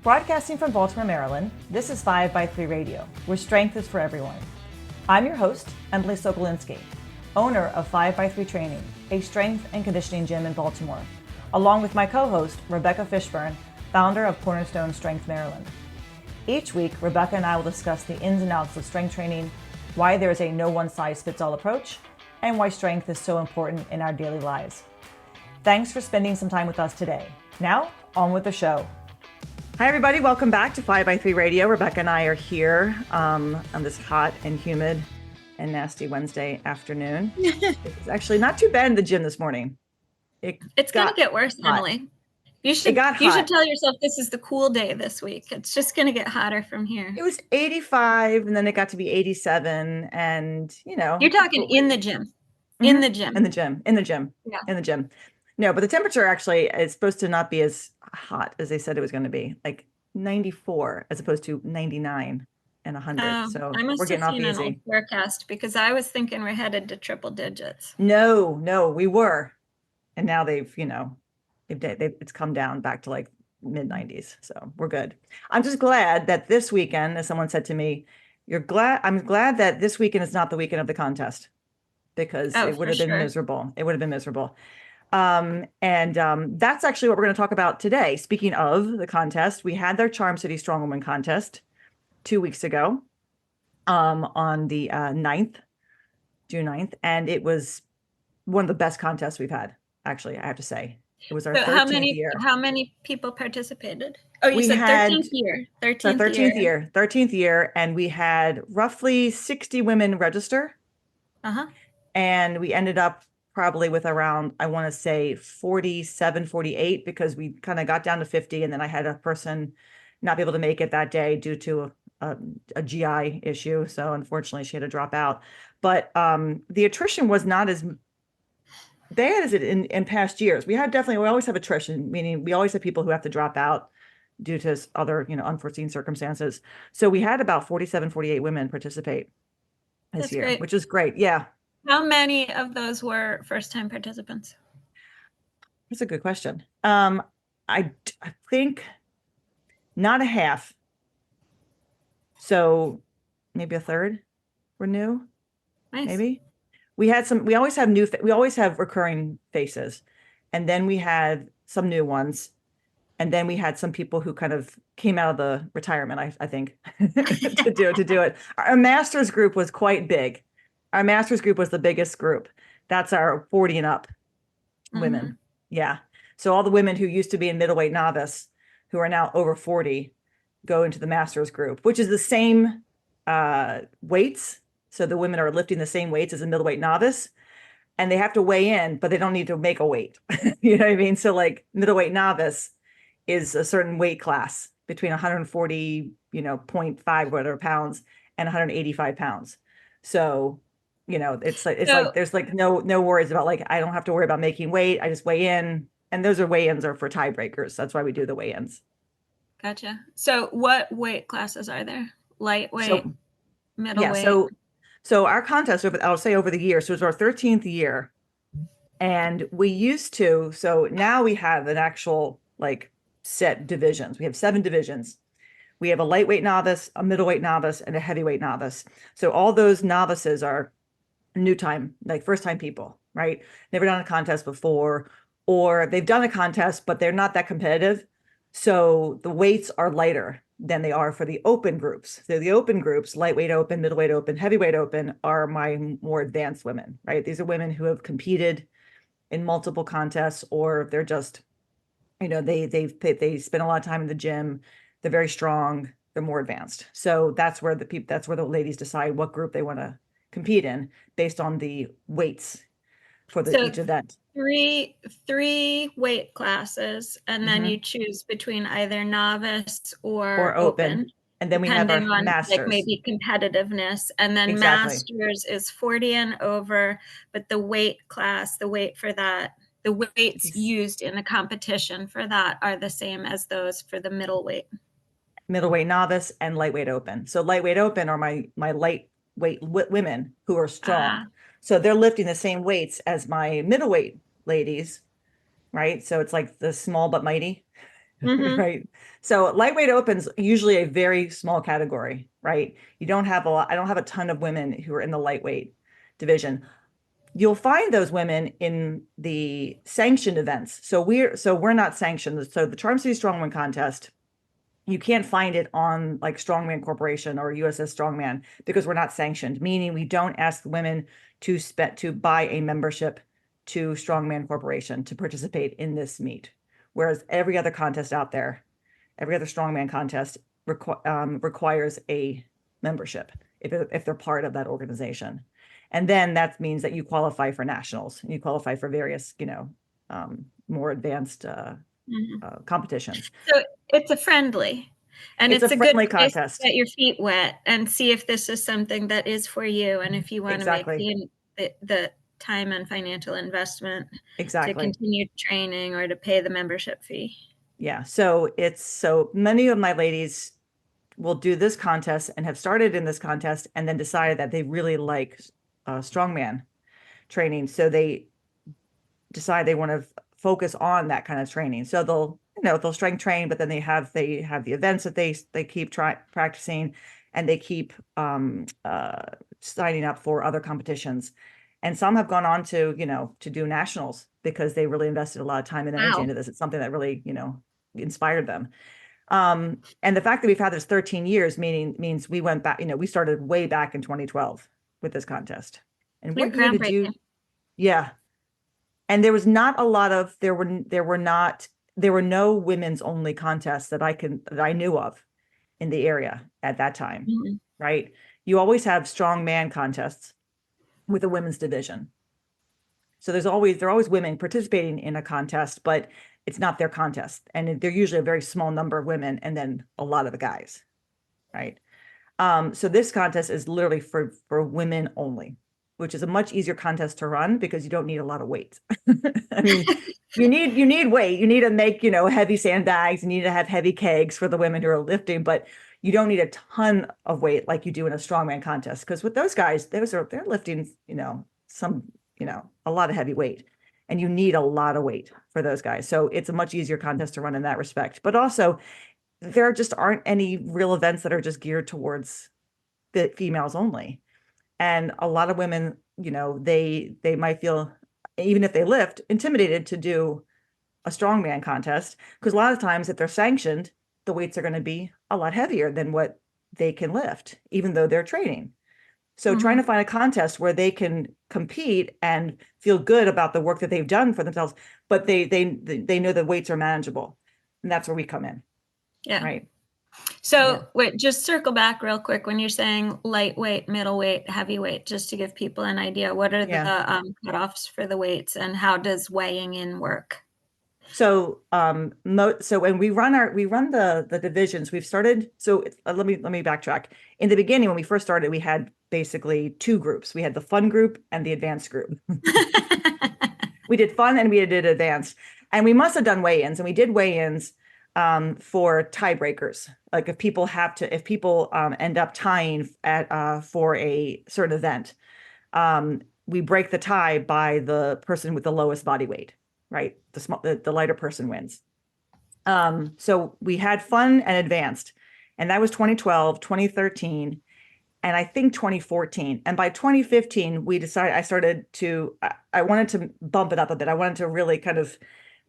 Broadcasting from Baltimore, Maryland, this is 5x3 Radio, where strength is for everyone. I'm your host, Emily Sokolinski, owner of 5x3 Training, a strength and conditioning gym in Baltimore, along with my co-host, Rebecca Fishburne, founder of Cornerstone Strength Maryland. Each week, Rebecca and I will discuss the ins and outs of strength training, why there is a no one-size-fits-all approach, and why strength is so important in our daily lives. Thanks for spending some time with us today. Now, on with the show. Hi, everybody. Welcome back to 5x3 Radio. Rebecca and I are here on this hot and humid and nasty Wednesday afternoon. It's actually not too bad in the gym this morning. It's going to get worse, hot. Emily. You should tell yourself this is the cool day this week. It's just going to get hotter from here. It was 85 and then it got to be 87 and, You're talking in the gym. Mm-hmm. In the gym. Yeah. In the gym. No, but the temperature actually is supposed to not be as hot as they said it was going to be, like 94 as opposed to 99 and 100. So we're getting off easy. I must have seen an old forecast because I was thinking we're headed to triple digits. No, we were. And now they've it's come down back to like mid 90s. So we're good. I'm just glad that this weekend, as someone said to me, I'm glad that this weekend is not the weekend of the contest because it would have been miserable. It would have been miserable. That's actually what we're going to talk about today. Speaking of the contest, we had their Charm City Strong Woman contest 2 weeks ago, on the 9th, June 9th. And it was one of the best contests we've had, actually, I have to say. It was our 13th year. How many people participated? Oh, you said 13th year. 13th year. And we had roughly 60 women register. And we ended up probably with around, I want to say 47, 48, because we kind of got down to 50. And then I had a person not be able to make it that day due to a GI issue. So unfortunately she had to drop out. But the attrition was not as bad as it in past years. We always have attrition, meaning we always have people who have to drop out due to other, unforeseen circumstances. So we had about 47, 48 women participate this year, which is great. Yeah. How many of those were first-time participants? That's a good question. I think not a half. So maybe a third were new. Nice. Maybe. We always have recurring faces. And then we had some new ones. And then we had some people who kind of came out of the retirement, I think, to do it. Our master's group was quite big. Our master's group was the biggest group. That's our 40 and up women. Yeah. So all the women who used to be in middleweight novice, who are now over 40, go into the master's group, which is the same weights. So the women are lifting the same weights as a middleweight novice, and they have to weigh in, but they don't need to make a weight. You know what I mean? So like middleweight novice is a certain weight class between 140, 0.5 whatever pounds and 185 pounds. So it's like there's like no worries about like I don't have to worry about making weight. I just weigh in, and those weigh-ins are for tiebreakers. That's why we do the weigh-ins. Gotcha. So what weight classes are there? Lightweight, middleweight. Yeah. So our contest I'll say over the years. So it was our 13th year, and we used to. So now we have an actual like set divisions. We have 7 divisions. We have a lightweight novice, a middleweight novice, and a heavyweight novice. So all those novices are new time, like first time people, right? Never done a contest before, or they've done a contest, but they're not that competitive. So the weights are lighter than they are for the open groups. So the open groups, lightweight open, middleweight open, heavyweight open, are my more advanced women, right? These are women who have competed in multiple contests, or they're just, they spend a lot of time in the gym. They're very strong. They're more advanced. So that's where the ladies decide what group they want to compete in based on the weights for each event. Three weight classes, and then you choose between either novice or open. And then we have our masters, like maybe competitiveness, and then masters is 40 and over. But the weight class, the weight for that, the weights used in the competition for that are the same as those for the middleweight novice and lightweight open. So lightweight open are my lightweight women who are strong. So they're lifting the same weights as my middleweight ladies, right? So it's like the small but mighty. Mhm. right? So lightweight opens usually a very small category, right? You don't have a lot, I don't have a ton of women who are in the lightweight division. You'll find those women in the sanctioned events. So we're not sanctioned. So the Charm City Strongman contest, you can't find it on like Strongman Corporation or USS Strongman because we're not sanctioned, meaning we don't ask women to buy a membership to Strongman Corporation to participate in this meet. Whereas every other contest out there, every other Strongman contest requires a membership if they're part of that organization. And then that means that you qualify for nationals, and you qualify for various, more advanced Mhm. competitions. So it's a friendly, and It's a it's a good friendly place to contest. get your feet wet and see if this is something that is for you, and if you want to make Exactly. the time and financial investment to Exactly. continue training or to pay the membership fee. Yeah. So many of my ladies will do this contest and have started in this contest and then decided that they really like strongman training. So they decide they want to focus on that kind of training. So they'll strength train, but then they have the events that they keep practicing, and they keep signing up for other competitions. And some have gone on to do nationals because they really invested a lot of time and energy Wow. into this. It's something that really, inspired them. And the fact that we've had this 13 years means we went back, we started way back in 2012 with this contest. And You're what year did you? groundbreaking. Yeah. And there was not a lot of there were no women's only contests that I knew of in the area at that time, Mhm. right? You always have strong man contests with a women's division. So there are always women participating in a contest, but it's not their contest. And they're usually a very small number of women and then a lot of the guys, right? So this contest is literally for women only, which is a much easier contest to run because you don't need a lot of weight. I mean, you need weight. You need to make, heavy sandbags. You need to have heavy kegs for the women who are lifting, but you don't need a ton of weight like you do in a strongman contest. Because with those guys, they're lifting, some, a lot of heavy weight. And you need a lot of weight for those guys. So it's a much easier contest to run in that respect. But also there just aren't any real events that are just geared towards the females only. And a lot of women, they might feel, even if they lift, intimidated to do a strongman contest because a lot of times if they're sanctioned, the weights are going to be a lot heavier than what they can lift, even though they're training. So trying to Mhm. find a contest where they can compete and feel good about the work that they've done for themselves, but they know the weights are manageable, and that's where we come in, Yeah. right? Yeah. So wait, just circle back real quick when you're saying lightweight, middleweight, heavyweight, just to give people an idea. What are Yeah. the cutoffs for the weights, and how does weighing in work? So when we run the divisions, we've started. So let me backtrack. In the beginning, when we first started, we had basically two groups. We had the fun group and the advanced group. We did fun and we did advanced, and we must have done weigh-ins, and we did weigh-ins for tiebreakers. Like if people end up tying for a certain event, we break the tie by the person with the lowest body weight, right? The lighter person wins. So we had fun and advanced, and that was 2012, 2013, and I think 2014. And by 2015, I wanted to bump it up a bit. I wanted to really kind of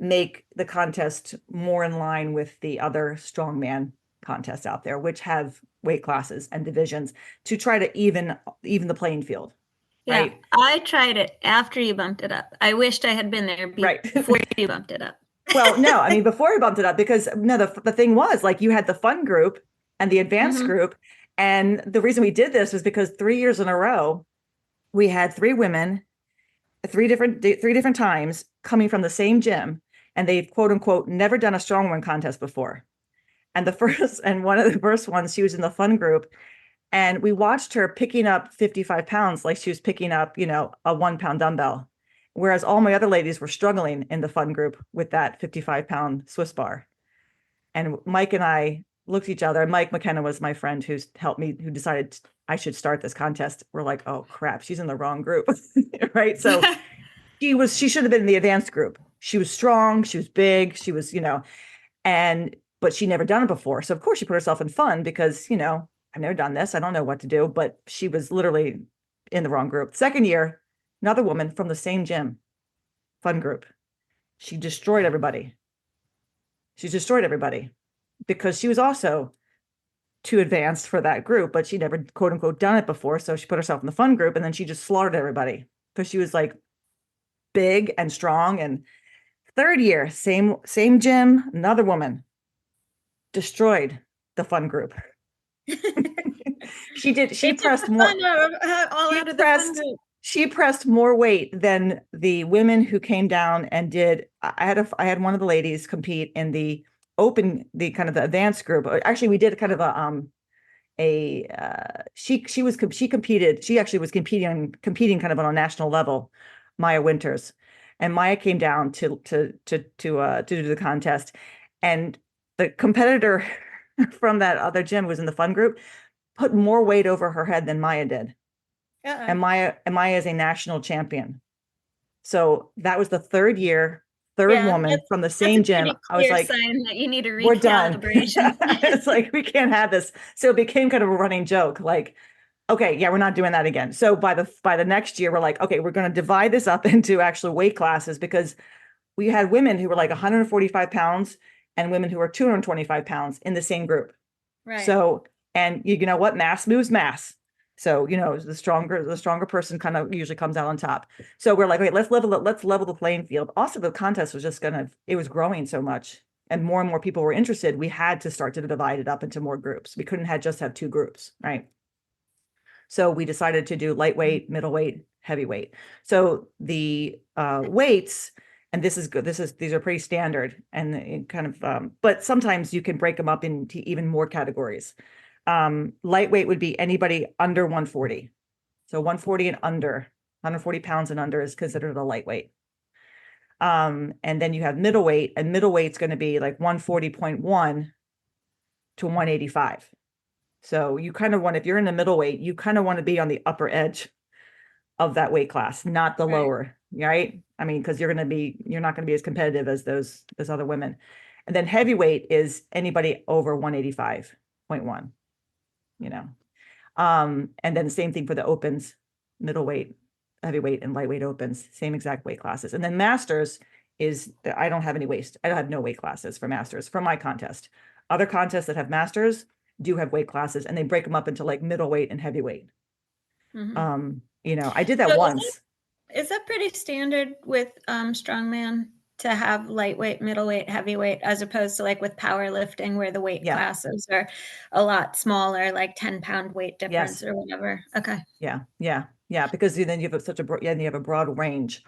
make the contest more in line with the other strongman contests out there, which have weight classes and divisions to try to even the playing field, Yeah, right? I tried it after you bumped it up. I wished I had been there Right. before you bumped it up. Well, no, I mean, before we bumped it up, because no, the thing was like you had the fun group and the advanced Hmm. group. And the reason we did this was because 3 years in a row, we had three women, three different times coming from the same gym, and they've quote unquote never done a strongman contest before. And one of the first ones, she was in the fun group, and we watched her picking up 55 pounds like she was picking up, a 1 pound dumbbell. Whereas all my other ladies were struggling in the fun group with that 55-pound Swiss bar. And Mike and I looked at each other. And Mike McKenna was my friend who's helped me, who decided I should start this contest. We're like, oh crap, she's in the wrong group. Right. So she should have been in the advanced group. She was strong, she was big, she was, But she'd never done it before. So of course she put herself in fun because, I've never done this. I don't know what to do, but she was literally in the wrong group. Second year, another woman from the same gym, fun group. She destroyed everybody. She destroyed everybody because she was also too advanced for that group, but she never quote unquote done it before. So she put herself in the fun group and then she just slaughtered everybody because she was like big and strong. And third year, same gym, another woman destroyed the fun group. She did. She pressed more. She pressed more weight than the women who came down and did. I had one of the ladies compete in the the kind of the advanced group. Actually, we did kind of she competed. She actually was competing kind of on a national level. Maya Winters, and Maya came down to do the contest, and the competitor from that other gym was in the fun group, put more weight over her head than Maya did. And Maya is a national champion. So that was the third woman from the same gym. I was like, sign that you need a we're done. recalibration. It's like, we can't have this. So it became kind of a running joke. Like, okay, yeah, we're not doing that again. So by the next year, we're like, okay, we're going to divide this up into actual weight classes because we had women who were like 145 pounds and women who were 225 pounds in the same group. Right. So, and you know what? Mass moves mass. So, the stronger person kind of usually comes out on top. So we're like, wait, let's level the playing field. Also, the contest was just it was growing so much and more people were interested. We had to start to divide it up into more groups. We couldn't just have two groups, right? So we decided to do lightweight, middleweight, heavyweight. So the weights, and this is good. These are pretty standard and kind of, but sometimes you can break them up into even more categories. Lightweight would be anybody under 140. So 140 and under, 140 pounds and under is considered a lightweight. And then you have middleweight, and middleweight's going to be like 140.1 to 185. So you kind of want, if you're in the middleweight, you kind of want to be on the upper edge of that weight class, not the lower, right? I mean, because you're not going to be as competitive as those other women. And then heavyweight is anybody over 185.1. And then the same thing for the opens, middleweight, heavyweight, and lightweight opens, same exact weight classes. And then masters is, I don't have no weight classes for masters for my contest. Other contests that have masters do have weight classes, and they break them up into like middleweight and heavyweight. I did that once. Is that pretty standard with strongman to have lightweight, middleweight, heavyweight, as opposed to like with powerlifting where the weight classes are a lot smaller, like 10-pound weight difference or whatever? Okay. Yeah. Because then you have a broad range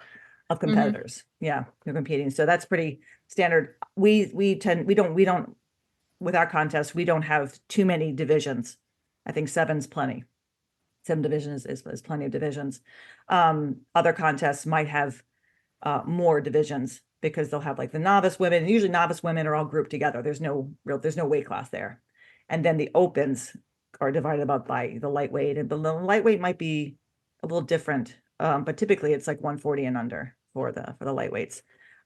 of competitors. Yeah, you're competing. So that's pretty standard. We don't with our contest, we don't have too many divisions. I think 7's plenty. 7 divisions is plenty of divisions. Other contests might have more divisions because they'll have like the novice women. Usually novice women are all grouped together. There's no weight class there. And then the opens are divided up by the lightweight, and the lightweight might be a little different. But typically it's like 140 and under for the lightweights.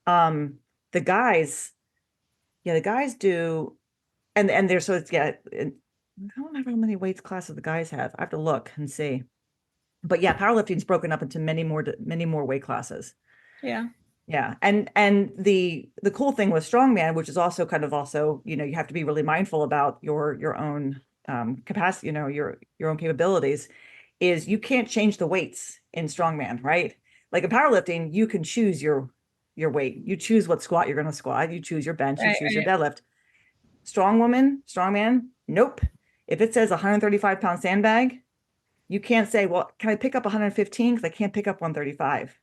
The guys do, and there's, so it's, I don't remember how many weights classes the guys have. I have to look and see. But yeah, powerlifting is broken up into many more weight classes. Yeah. Yeah. And the cool thing with strongman, which is also kind of you have to be really mindful about your own capacity, your own capabilities, is you can't change the weights in strongman, right? Like in powerlifting, you can choose your weight. You choose what squat you're going to squat. You choose your bench, you choose your deadlift. Strongman, nope. If it says 135-pound sandbag, you can't say, well, can I pick up 115? Because I can't pick up 135.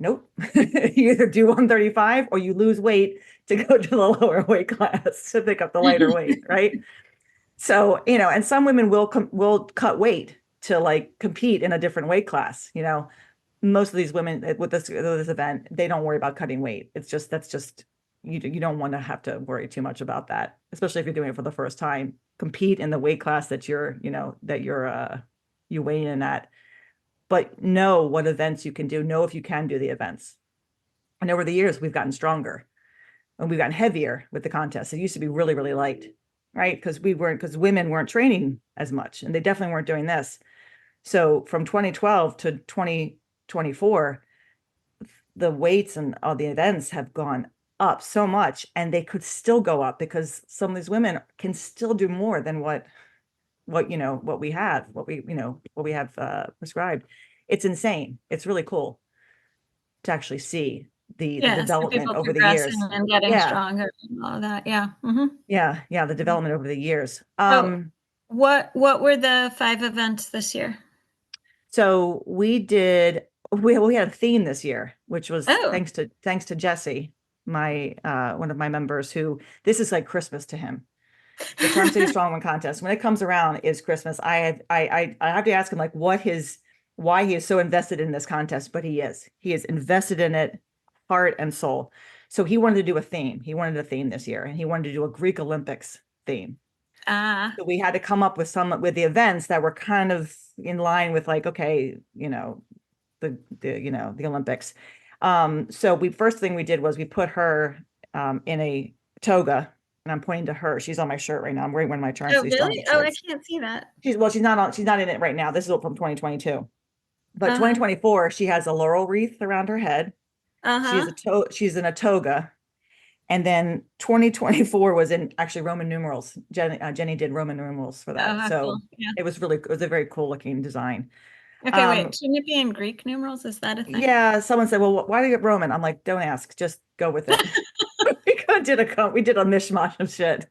Nope. You either do 135 or you lose weight to go to the lower weight class to pick up the lighter weight, right? So, and some women will cut weight to like compete in a different weight class. Most of these women with this event, they don't worry about cutting weight. That's just you don't want to have to worry too much about that, especially if you're doing it for the first time. Compete in the weight class that you weigh in at, but know what events you can do. Know if you can do the events. And over the years, we've gotten stronger. and we've gotten heavier with the contest. It used to be really, really light, right? Because women weren't training as much, and they definitely weren't doing this. So from 2012 to 2024, the weights and all the events have gone up so much, and they could still go up because some of these women can still do more than what we have prescribed. It's insane. It's really cool to actually see the Yeah, so development people over the progressing years. and getting Yeah, stronger and all that, yeah. Mhm. yeah, the development over the years. So what were the 5 events this year? So we had a theme this year, which was Oh, thanks to Jesse, my one of my members, who this is like Christmas to him. The Charm City Strongman contest, when it comes around, is Christmas. I have to ask him like why he is so invested in this contest, but he is invested in it, heart and soul. So he wanted to do a theme. He wanted a theme this year, and he wanted to do a Greek Olympics theme. ah, So we had to come up with the events that were kind of in line with like, okay, the Olympics. So first thing we did was we put her in a toga, and I'm pointing to her. She's on my shirt right now. I'm wearing one of my Charm oh, City really? Strongman Oh, I shirts. can't see that. She's not in it right now. This is from 2022. But Uh-huh, 2024, she has a laurel wreath around her head. uh-huh. She's in a toga. And then 2024 was in actually Roman numerals. Jenny did Roman numerals for Oh, that. how So cool, yeah. it was a very cool looking design. Okay, wait, Um, shouldn't it be in Greek numerals? Is that a thing? yeah, someone said, well, why do you get Roman? I'm like, don't ask, just go with it. We did a mishmash of shit.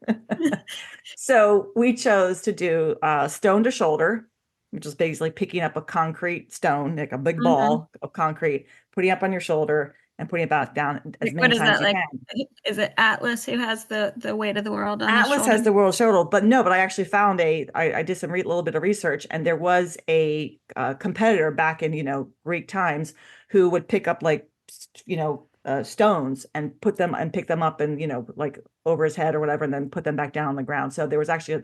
So we chose to do stone to shoulder, which is basically picking up a concrete stone, like a big Mhm. ball of concrete, putting it up on your shoulder and putting it back down as Like, many what is times that, as you like, can. is it Atlas who has the weight of the world on his Atlas shoulder? has the world shoulder, but no, but I actually found I did some little bit of research, and there was a competitor back in, Greek times, who would pick up like, stones and pick them up and, like over his head or whatever, and then put them back down on the ground. So there was actually,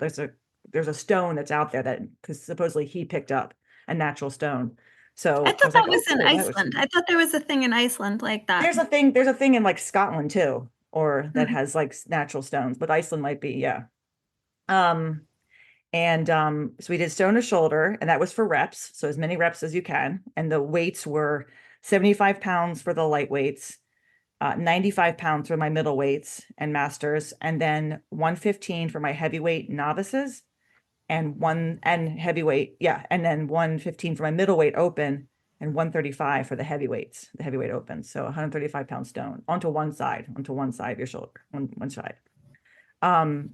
there's a stone that's out there that, because supposedly he picked up a natural stone. I So I thought was like, that oh, was in cool. Iceland. I thought there was a thing in Iceland like that. There's a thing in like Scotland too, or that Mhm. has like natural stones, but Iceland might be, yeah. Um, and so we did stone to shoulder, and that was for reps. So as many reps as you can. And the weights were 75 pounds for the light weights, 95 pounds for my middle weights and masters, and then 115 for my heavyweight novices, and heavyweight, yeah, and then 115 for my middleweight open, and 135 for the heavyweight open. So 135-pound stone onto one side of your shoulder, one side. Um,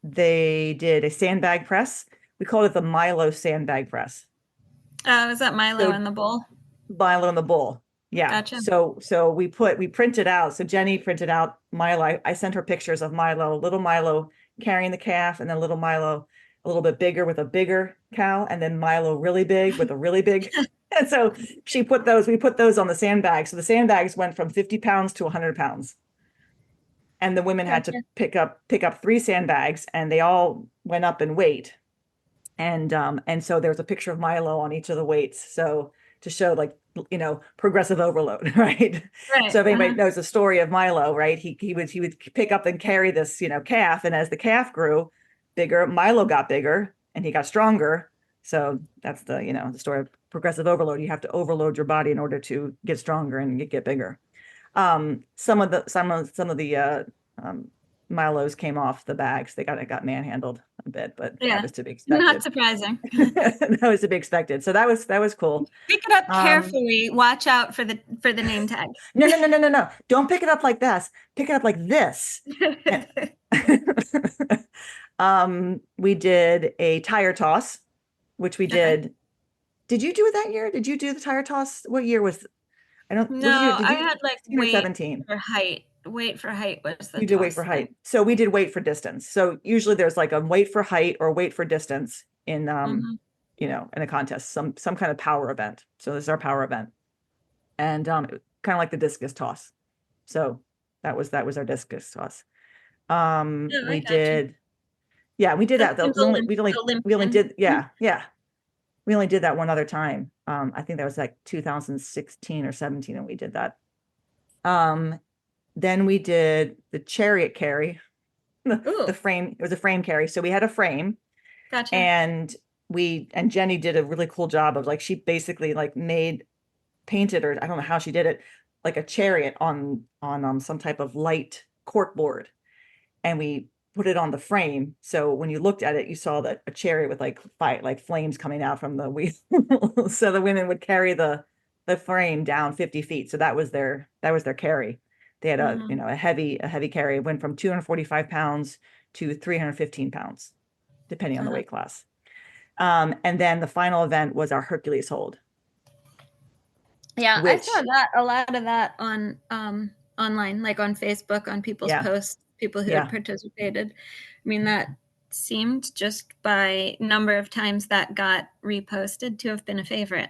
they did a sandbag press. We called it the Milo sandbag press. Oh, is that Milo So in the bowl? Milo and the bull. Yeah. Gotcha. So we printed out. So Jenny printed out Milo. I sent her pictures of little Milo carrying the calf, and then little Milo a little bit bigger with a bigger cow, and then Milo really big with a really big. And so we put those on the sandbags. So the sandbags went from 50 pounds to 100 pounds. And the women had to Gotcha. pick up 3 sandbags, and they all went up in weight. And so there was a picture of Milo on each of the weights. So to show like, progressive overload, right? Right, So if anybody uh-huh. knows the story of Milo, right? He would pick up and carry this, calf. And as the calf grew bigger, Milo got bigger and he got stronger. So that's the story of progressive overload. You have to overload your body in order to get stronger and get bigger. Some of the Milos came off the bags. They got manhandled a bit, but that Yeah, was to be not expected. surprising. That was to be expected. So that was cool. Pick it up Um, carefully. Watch out for the name tag. no. Don't pick it up like this. Pick it up like this. We did a tire toss, which we Okay. did. Did you do it that year? Did you do the tire toss? What year was, I don't, what did you, No, I had like 16 or weight 17? for height. Weight for height was the You did weight toss for thing. height. So we did weight for distance. So usually there's like a weight for height or weight for distance in Mhm. in a contest, some kind of power event. So this is our power event. And kind of like the discus toss. So that was our discus toss. Oh, I We gotcha. did, yeah, we did That that though. seems We only Olympian. did, yeah, yeah. We only did that one other time. I think that was like 2016 or 17, and we did that. Um, Then we did the chariot carry, the Ooh, frame. It was a frame carry. So we had a frame, gotcha. and Jenny did a really cool job of like, she basically like painted, or I don't know how she did it, like a chariot on some type of light cork board, and we put it on the frame. So when you looked at it, you saw that a chariot with like like flames coming out from the wheel. So the women would carry the frame down 50 feet. So that was their carry. They had a, Mhm. a heavy carry. It went from 245 pounds to 315 pounds, depending on the Uh-huh. weight class. And then the final event was our Hercules hold, Yeah, I saw which, that a lot of that on online, like on Facebook, on people's yeah, posts, people who had yeah, participated. I mean, that seemed just by number of times that got reposted to have been a favorite.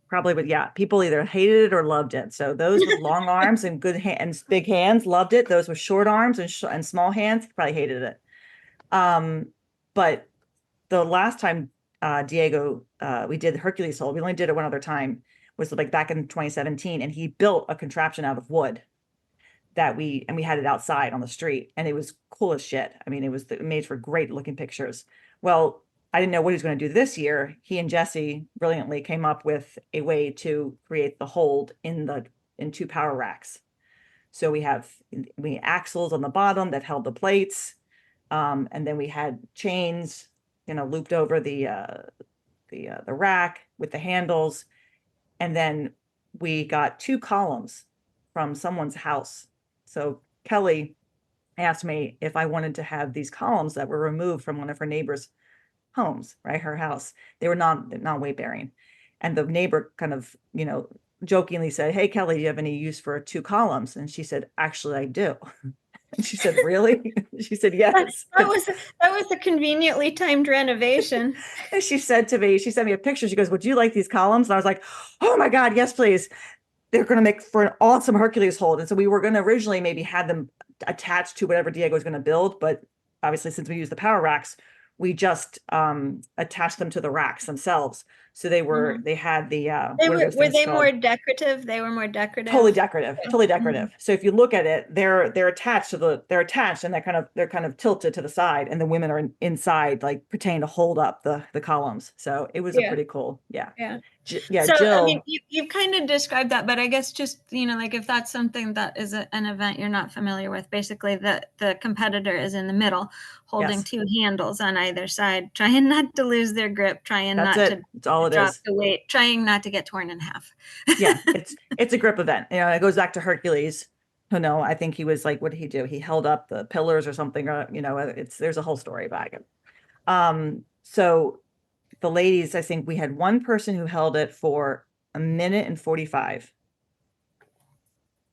probably, but yeah, people either hated it or loved it. So those with long arms and good and big hands loved it. Those with short arms and small hands probably hated it. But the last time Diego we did the Hercules hold, we only did it one other time, was like back in 2017, and he built a contraption out of wood that we had it outside on the street, and it was cool as shit. I mean, it made for great looking pictures. Well, I didn't know what he was going to do this year. He and Jesse brilliantly came up with a way to create the hold in two power racks. So we axles on the bottom that held the plates, and then we had chains, looped over the rack with the handles, and then we got two columns from someone's house. So Kelly asked me if I wanted to have these columns that were removed from one of her neighbors' homes, right? Her house. They were not weight bearing. And the neighbor kind of, jokingly said, "Hey, Kelly, do you have any use for two columns?" And she said, "Actually, I do." And she said, "Really?" She said, That "Yes." was a conveniently timed renovation. And she said to me, she sent me a picture. She goes, "Would you like these columns?" And I was like, "Oh my God, yes, please." They're going to make for an awesome Hercules hold. And so we were going to originally maybe have them attached to whatever Diego was going to build. But obviously, since we use the power racks, we just attached them to the racks themselves. So Mhm. they had the, They what are were those were things they called? more decorative? They were more Totally decorative. decorative, Okay. totally Mhm. decorative. So if you look at it, they're attached they're attached, and they're kind of tilted to the side, and the women are inside, like pretending to hold up the columns. So it was a Yeah, pretty cool, yeah. yeah. Yeah, So, I mean, Jill. you've kind of described that, but I guess just, like if that's something that is an event you're not familiar with, basically the competitor is in the middle, holding Yes, two handles on either side, trying not to lose their grip, trying that's not to it. It's all it drop is. the weight, trying not to get torn in half. Yeah, it's a grip event. It goes back to Hercules. Who know? I think he was like, what did he do? He held up the pillars or something, or there's a whole story about it. So the ladies, I think we had one person who held it for a minute and 45.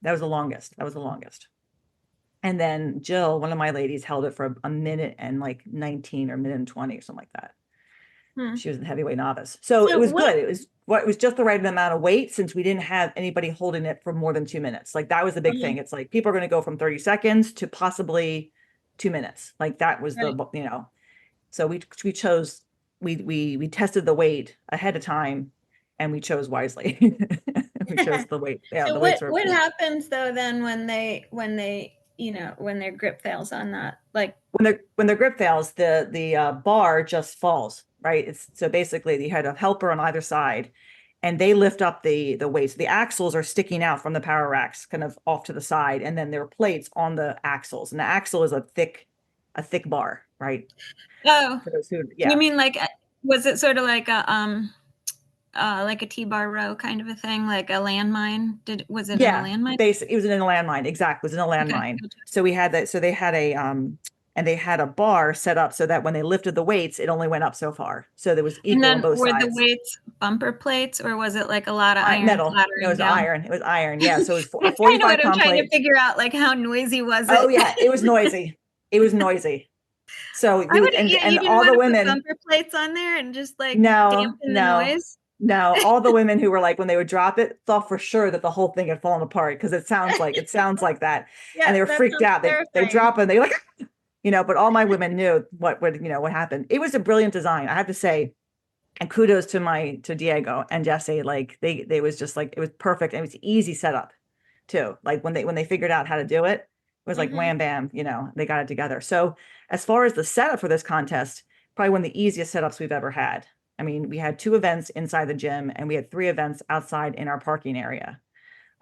That was the longest. That was the longest. And then Jill, one of my ladies, held it for a minute and like 19 or minute and 20 or something like that. Hmm. She was a heavyweight novice. So it So was what? good. It was just the right amount of weight, since we didn't have anybody holding it for more than 2 minutes. Like that was the big thing. It's like people are going to go from 30 seconds to possibly 2 minutes. Like that was Right. so we chose, we tested the weight ahead of time, and we chose wisely. We chose the weight. Yeah, So the weights what happens though then when their grip fails on that? Like, when the grip fails, the bar just falls, right? It's so basically you had a helper on either side, and they lift up the weights. The axles are sticking out from the power racks, kind of off to the side, and then there are plates on the axles, and the axle is a thick bar, right? oh, For those who, you yeah, mean was it sort of like a T-bar row kind of a thing, like a landmine? Was it in a yeah. landmine? It was in a landmine, exactly. It was in a Okay. landmine. Gotcha. So we had that. So they had and they had a bar set up so that when they lifted the weights, it only went up so far. So there was And equal on then both were the sides. weights bumper plates or was it like a lot of iron Metal. No, it clattering was down? iron. It was iron. Yeah. So it was a That's kind of 45 what I'm pound trying to plate. figure out, like how noisy was Oh it? yeah, it was noisy. It was noisy. So I would, and you didn't all the want to put women, bumper plates on there and just like no, dampen the no, noise? no, all the women who were like, when they would drop it, thought for sure that the whole thing had fallen apart, because it sounds like that. And Yeah, they were that freaked sounds out. They terrifying. drop it and they like, but all my women knew what happened. It was a brilliant design, I have to say. And kudos to Diego and Jesse. Like they was just like, it was perfect. And it was easy setup. too. Like when they figured out how to do it, it was like Mhm. wham bam, they got it together. So as far as the setup for this contest, probably one of the easiest setups we've ever had. I mean, we had 2 events inside the gym and we had 3 events outside in our parking area.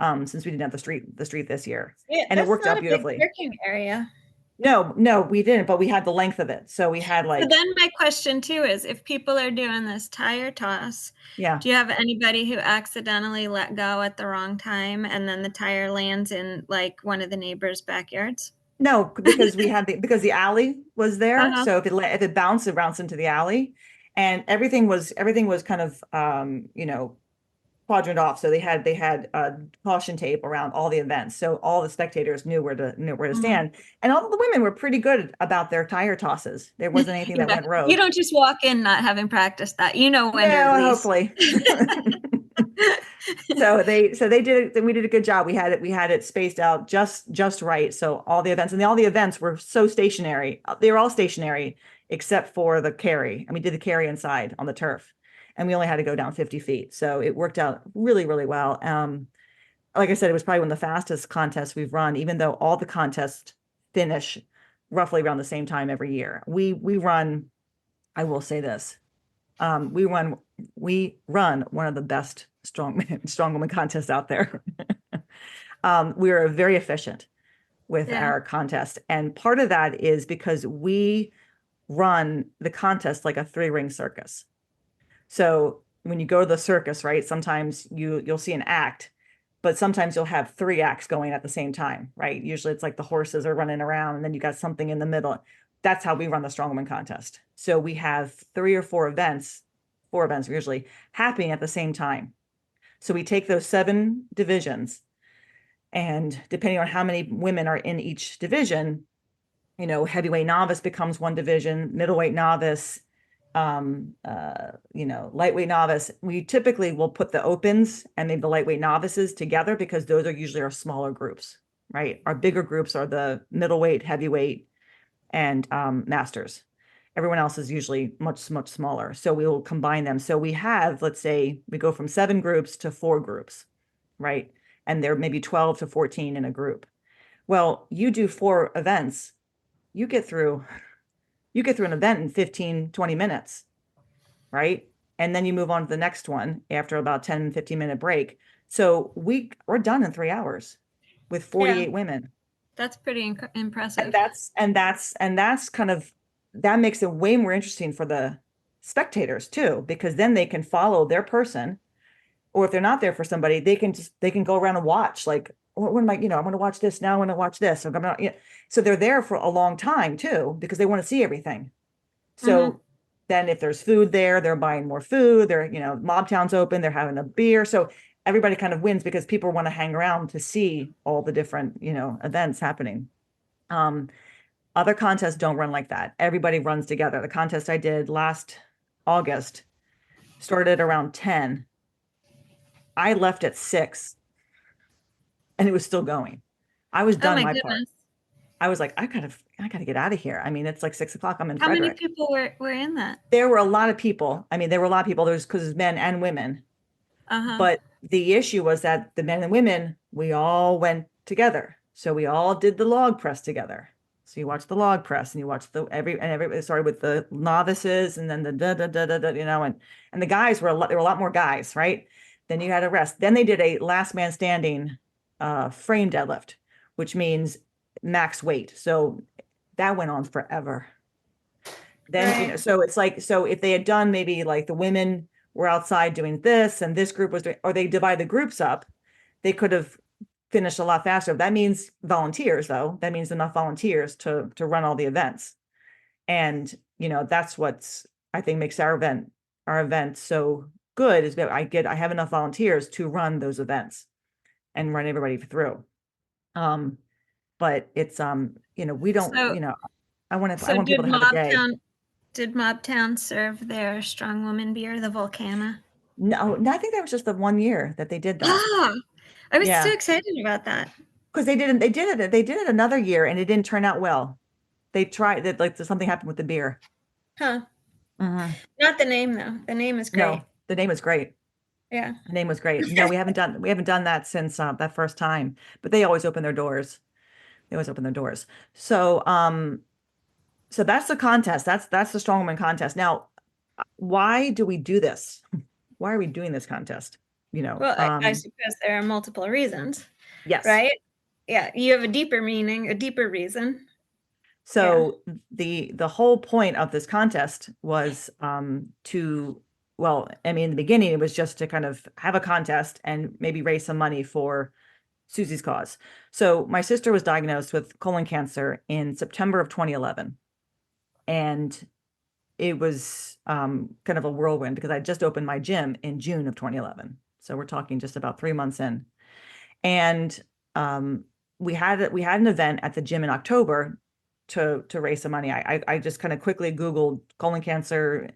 Since we didn't have the street this year. Yeah, And it that's worked not out a big beautifully. parking area. No, we didn't, but we had the length of it. So we had So like, then my question too is, if people are doing this tire toss, yeah. do you have anybody who accidentally let go at the wrong time and then the tire lands in like one of the neighbors' backyards? No, because because the alley was there. Uh-huh. So if it bounced, it bounced into the alley, and everything was kind of quadrant off. So they had caution tape around all the events, so all the spectators knew where to Mhm. stand, and all of the women were pretty good about their tire tosses. There wasn't anything that Yeah. went You rogue. don't just walk in not having practiced that. You know when to No, release. hopefully. So they did it. We did a good job. We had it spaced out just right. So all the events were so stationary. They were all stationary except for the carry. And we did the carry inside on the turf, and we only had to go down 50 feet. So it worked out really, really well. Like I said, it was probably one of the fastest contests we've run, even though all the contests finish roughly around the same time every year. We run, I will say this, we run one of the best strong woman contests out there. We are very efficient with Yeah. our contest, and part of that is because we run the contest like a 3-ring circus. So when you go to the circus, right, sometimes you'll see an act, but sometimes you'll have 3 acts going at the same time, right? Usually it's like the horses are running around and then you got something in the middle. That's how we run the strong woman contest. So we have 3 or 4 events usually happening at the same time. So we take those 7 divisions, and depending on how many women are in each division, heavyweight novice becomes one division, middleweight novice, lightweight novice. We typically will put the opens and maybe the lightweight novices together because those are usually our smaller groups, right? Our bigger groups are the middleweight, heavyweight, and masters. Everyone else is usually much, much smaller. So we will combine them. So we have, let's say, we go from 7 groups to 4 groups, right? And there may be 12 to 14 in a group. Well, you do 4 events, you get through an event in 15, 20 minutes, right? And then you move on to the next one after about 10, 15-minute break. So we're done in 3 hours with Yeah, 48 women. that's pretty And impressive. that's kind of, that makes it way more interesting for the spectators too, because then they can follow their person, or if they're not there for somebody, they can go around and watch, like, when am I, I want to watch this now, I want to watch this. So they're there for a long time too, because they want to see everything. Mhm. So then if there's food there, they're buying more food. Mob Town's open, they're having a beer. So everybody kind of wins because people want to hang around to see all the different, events happening. Um, Other contests don't run like that. Everybody runs together. The contest I did last August started around 10. I left at 6 and it was still going. I was Oh done my my part. goodness. I was like, I gotta get out of here. I mean, it's like 6 o'clock. I'm in How many Frederick. people were in that? There were a lot of people. I mean, there were a lot of people. There's because it's men and women. Uh-huh. But the issue was that the men and women, we all went together. So we all did the log press together. So you watch the log press and you watch everybody started with the novices and then the da da da da da, and the guys there were a lot more guys, right? Then you had a rest. Then they did a last man standing frame deadlift, which means max weight. So that went on forever. Then, Right. so it's like, so if they had done maybe like the women were outside doing this and this group was doing, or they divide the groups up, they could have finished a lot faster. That means volunteers, though. That means enough volunteers to run all the events. And, that's what's, I think, makes our event so good, is that I have enough volunteers to run those events and run everybody through. But it's, we don't, So I want so people to have a day. did Mobtown serve their strong woman beer, the Volcana? No, no, I think that was just the 1 year that they did that. Ah, I was so Yeah, excited about that. because they did it another year and it didn't turn out well. They tried that, like, something happened with the beer. Huh. Mhm. Not the name though. The name is great. No, the name is great. Yeah. Her name was great. No, we haven't done that since that first time, but they always open their doors. They always open their doors. So, so that's the contest. That's the strongman contest. Now, why do we do this? Why are we doing this contest? You know, Well, I suppose there are multiple reasons, yes. right? Yeah, you have a deeper meaning, a deeper reason. Yeah. So the whole point of this contest was to, well, I mean, in the beginning it was just to kind of have a contest and maybe raise some money for Susie's Cause. So my sister was diagnosed with colon cancer in September of 2011, and it was kind of a whirlwind because I just opened my gym in June of 2011. So we're talking just about 3 months in, and we had an event at the gym in October to raise some money. I just kind of quickly Googled colon cancer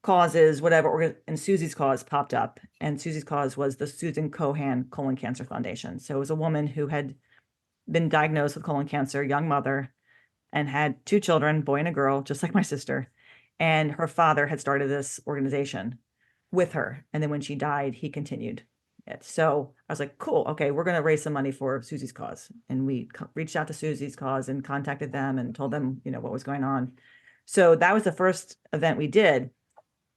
causes, whatever, and Susie's Cause popped up. And Susie's Cause was the Susan Cohan Colon Cancer Foundation. So it was a woman who had been diagnosed with colon cancer, young mother, and had two children, boy and a girl, just like my sister. And her father had started this organization with her. And then when she died, he continued it. So I was like, cool, okay, we're going to raise some money for Susie's Cause. And we reached out to Susie's Cause and contacted them and told them, you know, what was going on. So that was the first event we did.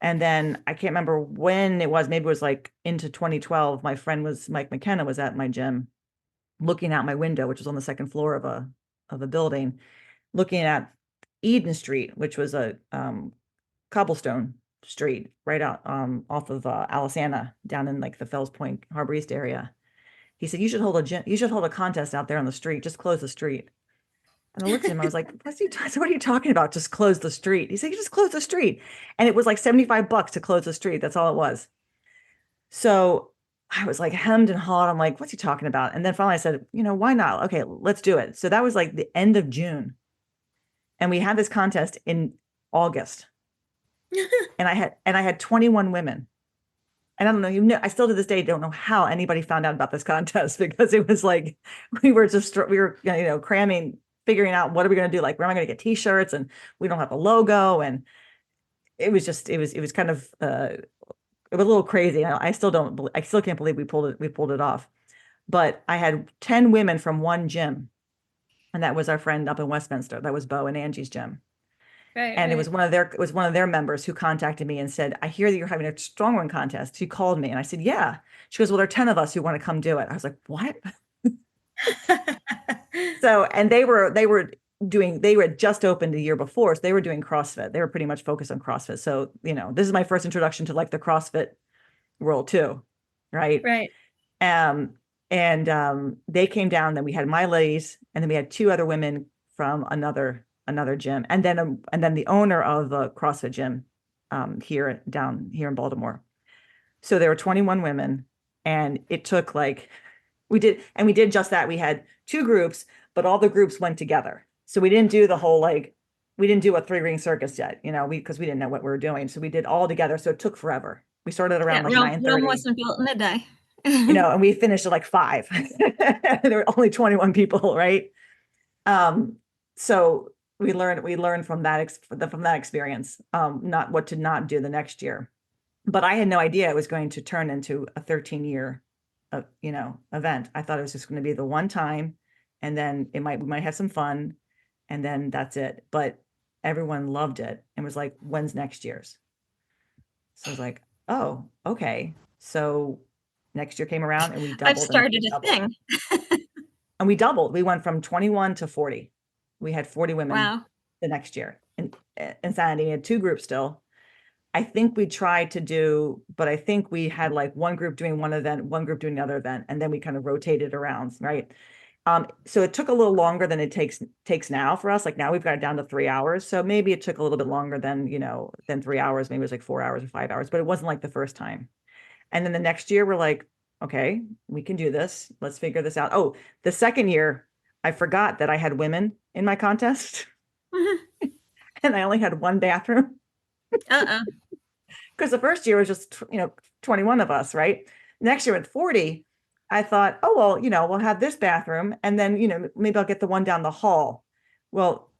And then I can't remember when it was, maybe it was like into 2012. My friend was Mike McKenna was at my gym looking out my window, which was on the second floor of a building, looking at Eden Street, which was a cobblestone street right out off of Alisana down in like the Fells Point Harbor East area. He said, you should hold a contest out there on the street, just close the street. And I looked at him, I was like, what are you talking about? Just close the street. He said, you just close the street. And it was like $75 to close the street. That's all it was. So I was like hemmed and hawed. I'm like, what's he talking about? And then finally I said, you know, why not? Okay, let's do it. So that was like the end of June. And we had this contest in August. And I had 21 women. And I don't know, I still to this day don't know how anybody found out about this contest because it was like we were cramming, figuring out what are we going to do? Like, where am I going to get t-shirts? And we don't have a logo. And it was kind of it was a little crazy. I still can't believe we pulled it off. But I had 10 women from one gym, and that was our friend up in Westminster. That was Bo and Angie's gym. Right, And right. it was one of their members who contacted me and said, I hear that you're having a strongman contest. She called me and I said, yeah. She goes, well, there are 10 of us who want to come do it. I was like, what? So, and they had just opened the year before. So they were doing CrossFit. They were pretty much focused on CrossFit. So, you know, this is my first introduction to like the CrossFit world too. Right. Right. They came down, then we had my ladies, and then we had two other women from another gym, and then the owner of the CrossFit gym here in Baltimore. So there were 21 women, and it took like we did just that. We had two groups, but all the groups went together. So we didn't do the whole we didn't do a 3-ring circus yet, you know, because we didn't know what we were doing. So we did all together. So it took forever. We started around like 9:30. Rome wasn't built in a day. You know, and we finished at like 5. There were only 21 people, right? So we learned from that experience, not what to not do the next year. But I had no idea it was going to turn into a 13-year, event. I thought it was just going to be the one time, and then we might have some fun, and then that's it. But everyone loved it and was like, when's next year's? So I was like, oh, okay. So next year came around and we doubled. I've started a thing. And we doubled. We went from 21 to 40. We had 40 women. Wow. The next year. And Insanity had 2 groups still. I think we tried to do, but I think we had like one group doing one event, one group doing another event, and then we kind of rotated around, right? So it took a little longer than it takes now for us. Like now we've got it down to 3 hours. So maybe it took a little bit longer than 3 hours. Maybe it was like 4 hours or 5 hours, but it wasn't like the first time. And then the next year we're like, okay, we can do this. Let's figure this out. Oh, the second year, I forgot that I had women in my contest. And I only had one bathroom. Because the first year was just, 21 of us, right? Next year at 40, I thought, oh, well, we'll have this bathroom. And then, maybe I'll get the one down the hall. Well,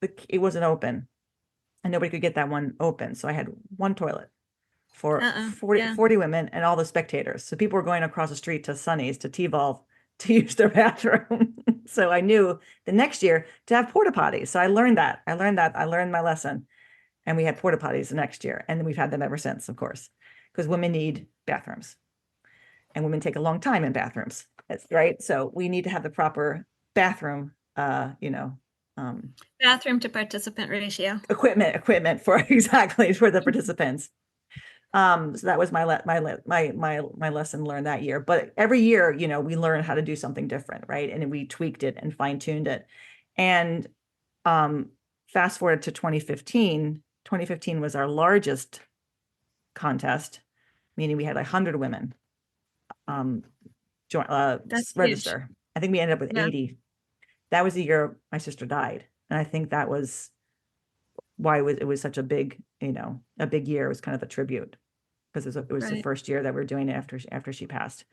it wasn't open and nobody could get that one open. So I had one toilet. for Uh-uh. 40, Yeah. 40 women and all the spectators. So people were going across the street to Sunny's, to T-Volve, to use their bathroom. So I knew the next year to have porta potties. So I learned that. I learned my lesson. And we had porta potties the next year. And we've had them ever since, of course, because women need bathrooms and women take a long time in bathrooms. Right. So we need to have the proper bathroom, Bathroom to participant ratio. equipment for exactly for the participants. So that was my lesson learned that year. But every year, we learn how to do something different, right? And we tweaked it and fine-tuned it. And fast forward to 2015. 2015 was our largest contest, meaning we had 100 women That's register. huge. I think we ended up with Yeah. 80. That was the year my sister died. And I think that was why it was such a big year. It was kind of a tribute because it was the Right. first year that we are doing it after she passed.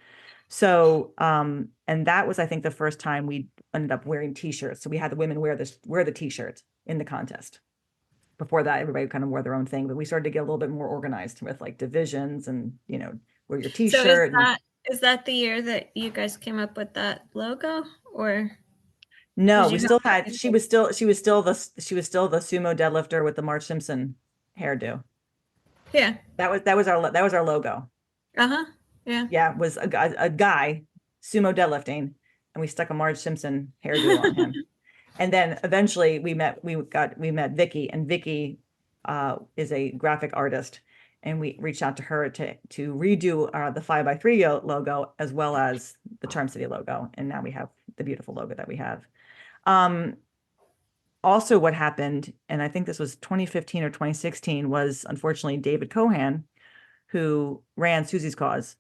So, and that was, I think, the first time we ended up wearing t-shirts. So we had the women wear the t-shirt in the contest. Before that, everybody kind of wore their own thing, but we started to get a little bit more organized with like divisions and, wear your So t-shirt. is that the year that you guys came up with that logo, or No, did we you have still that had, she before? was still the sumo deadlifter with the Marge Simpson hairdo. Yeah. That was our logo. Uh-huh. Yeah. Yeah, it was a guy sumo deadlifting, and we stuck a Marge Simpson hairdo on him. And then eventually we met Vicky, and Vicky is a graphic artist, and we reached out to her to redo the 5x3 logo as well as the Charm City logo, and now we have the beautiful logo that we have. Also, what happened, and I think this was 2015 or 2016, was unfortunately David Cohan, who ran Susie's Cause.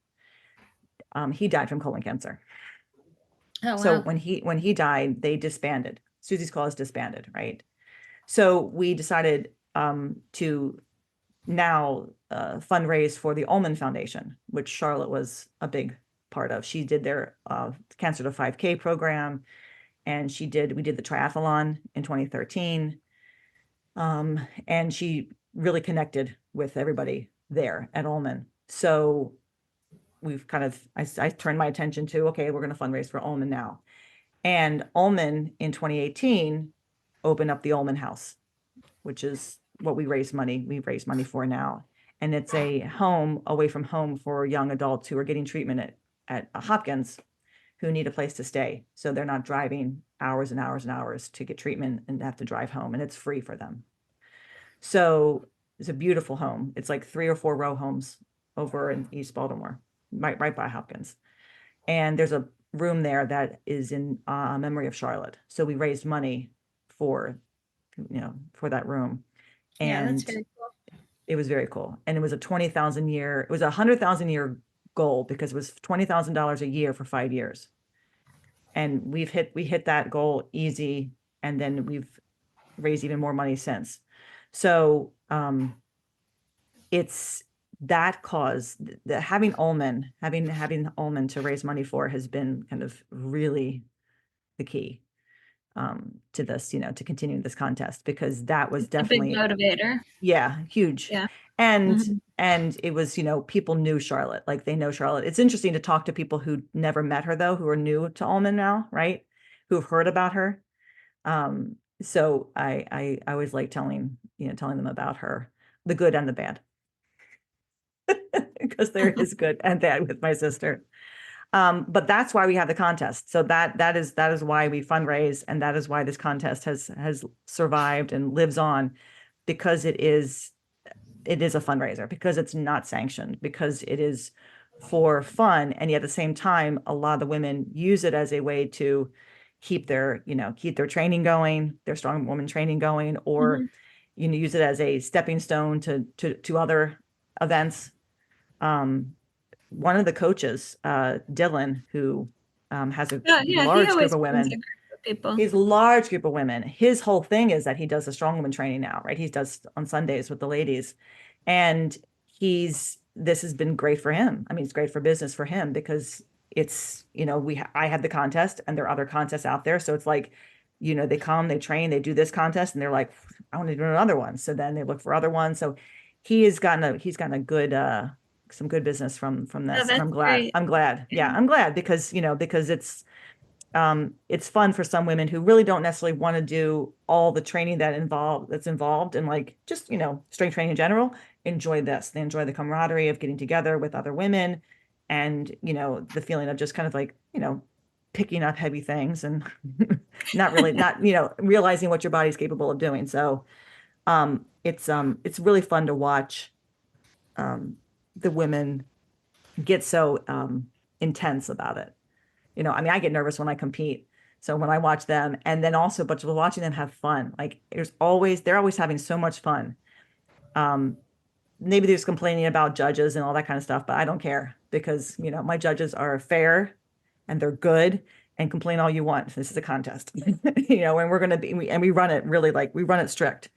He died from colon cancer. Oh, So wow. when he died, they disbanded. Susie's Cause disbanded, right? So we decided to now fundraise for the Ullman Foundation, which Charlotte was a big part of. She did their Cancer to 5K program, and we did the triathlon in 2013. And she really connected with everybody there at Ullman. So we've kind of, I turned my attention to, okay, we're going to fundraise for Ullman now. And Ullman in 2018 opened up the Ullman House, which is what we raise money for now. And it's a home away from home for young adults who are getting treatment at Hopkins, who need a place to stay. So they're not driving hours and hours and hours to get treatment and have to drive home, and it's free for them. So it's a beautiful home. It's like 3 or 4 row homes over in East Baltimore, right by Hopkins. And there's a room there that is in memory of Charlotte. So we raised money for that room. Yeah, And that's very cool. it was very cool. And it was a 100,000 year goal, because it was $20,000 a year for 5 years. And we hit that goal easy. And then we've raised even more money since. So it's that cause, having Ullman to raise money for has been kind of really the key to this, to continue this contest, because that was definitely a big motivator. Yeah, huge. Yeah. And Mhm. and it was, people knew Charlotte, like they know Charlotte. It's interesting to talk to people who never met her, though, who are new to Ullman now, right? Who've heard about her. So I always like telling them about her, the good and the bad, because there is good and bad with my sister. But that's why we have the contest. So that is why we fundraise, and that is why this contest has survived and lives on, because it is a fundraiser, because it's not sanctioned, because it is for fun. And yet at the same time, a lot of the women use it as a way to keep their training going, their strong woman training going, or Mhm. use it as a stepping stone to other events. One of the coaches, Dylan, who has a Yeah, he large group always of brings a women, group of people. he's a large group of women. His whole thing is that he does a strong woman training now, right? He does on Sundays with the ladies. And this has been great for him. I mean, it's great for business for him, because it's, I had the contest, and there are other contests out there. So it's like, they come, they train, they do this contest, and they're like, I want to do another one. So then they look for other ones. So he's gotten a good some good business from Oh, this, and that's great. I'm glad. Yeah, I'm glad because, because it's fun for some women who really don't necessarily want to do all the training that's involved in, like, just, strength training in general. Enjoy this. They enjoy the camaraderie of getting together with other women, and, the feeling of just kind of like, picking up heavy things and not really, not, realizing what your body's capable of doing. So it's really fun to watch the women get so intense about it. I mean, I get nervous when I compete. So when I watch them, and then also, but watching them have fun, like they're always having so much fun. Um, Maybe they're just complaining about judges and all that kind of stuff, but I don't care because, my judges are fair and they're good, and complain all you want. This is a contest, and we're going to and we run it really, like, we run it strict,